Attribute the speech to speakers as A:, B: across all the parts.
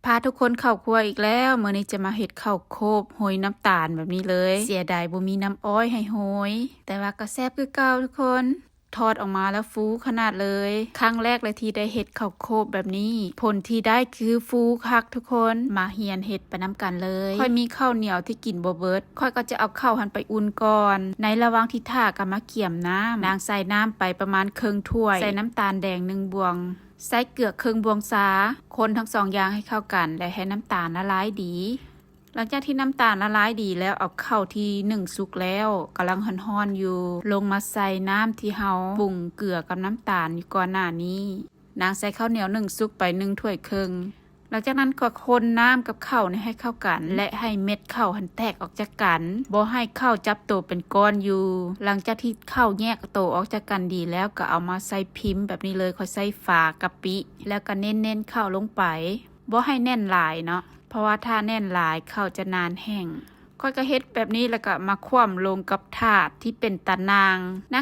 A: พาทุกคนเข้าครัวอีกแล้วมื้อนี้จะมาเฮ็ดข้าวโคบโหยน้ำตาลแบบนี้เลยเสียดายบ่มีน้ำอ้อยให้โหยแต่ว่าก็แซ่บคือเก่าทุกคนทอดออกมาแล้วฟูขนาดเลยครั้งแรกเลยที่ได้เฮ็ดข้าวโคบแบบนี้ผลที่ได้คือฟูคักทุกคนมาเฮียนเฮ็ดไปนำกันเลยค่อยมีข้าวเหนียวที่กินบ่เบิดค่อยก็จะเอาข้าวหันไปอุ่นก่อนในระหว่างที่ท่าก็มาเกี่ยมน้ำนางใส่น้ำไปประมาณครึ่งถ้วยใส่น้ำตาลแดง1บวงใส่เกลือครึ่งบวงษาคนทั้งสองอย่างให้เข้ากันและให้น้ำตาลละลายดีหลังจากที่น้ำตาลละลายดีแล้วเอาข้าวที่นึ่งสุกแล้วกำลังฮ้อนๆอยู่ลงมาใส่น้ำที่เฮาปรุงเกลือกับน้ำตาลอยู่ก่อนหน้านี้นางใส่ข้าวเหนียวนึ่งสุกไป1ถ้วยครึ่งหลังจากนั้นก็คนน้ำกับข้าวให้เข้ากันและให้เม็ดข้าวหันแตกออกจากกันบ่ให้ข้าวจับตัวเป็นก้อนอยู่หลังจากที่ข้าวแยกตัวออกจากกันดีแล้วก็เอามาใส่พิมพ์แบบนี้เลยค่อยใส่ฝากะปิแล้วก็เน้นๆข้าวลงไปบ่ให้แน่นหลายเนาะเพราะว่าถ้าแน่นหลายข้าวจะนานแห้งค่อยก็เฮ็ดแบบนี้แล้วก็มาคว่ำลงกับถาดที่เป็นตะนาง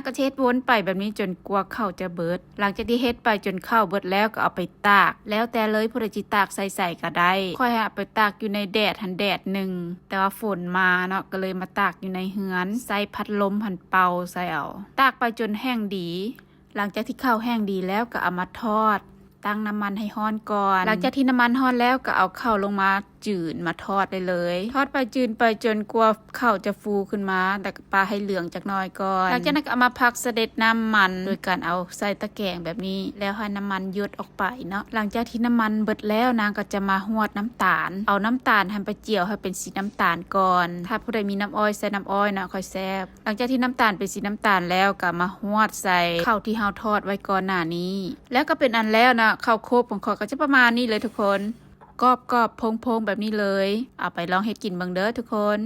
A: ก็เฮ็ดวนไปแบบนี้จนกว่าข้าวจะเบิดหลังจากที่เฮ็ดไปจนข้าวเบิดแล้วก็เอาไปตากแล้วแต่เลยผู้ใดสิตากใส่ก็ได้ค่อยเอาไปตากอยู่ในแดดแดดหนึ่งแต่ว่าฝนมาเนาะก็เลยมาตากอยู่ในเฮือนใส่พัดลมเป่าใส่เอาตากไปจนแห้งดีหลังจากที่ข้าวแห้งดีแล้วก็เอามาทอดตั้งน้ำมันให้ร้อนก่อนหลังจากที่น้ำมันร้อนแล้วก็เอาข้าวลงมาจืดมาทอดได้เลยทอดไปจืดไปจนกว่าข้าวจะฟูขึ้นมาแต่ปลาให้เหลืองจากน้อยก่อนหลังจากนั้นก็เอามาพักเสด็จน้ำมันโดยการเอาใส่ตะแกรงแบบนี้แล้วให้น้ำมันหยดออกไปเนาะหลังจากที่น้ำมันเบิดแล้วนางก็จะมาฮวดน้ำตาลเอาน้ำตาลให้ไปเจียวให้เป็นสีน้ำตาลก่อนถ้าผู้ใดมีน้ำอ้อยใส่น้ำอ้อยนะค่อยแซ่บหลังจากที่น้ำตาลเป็นสีน้ำตาลแล้วก็มาฮวดใส่ข้าวที่เฮาทอดไว้ก่อนหน้านี้แล้วก็เป็นอันแล้วนะข้าวโคบของเขาก็จะประมาณนี้เลยทุกคนกรอบๆพงๆแบบนี้เลยเอาไปลองเฮ็ดกินเบิ่งเด้อทุกคน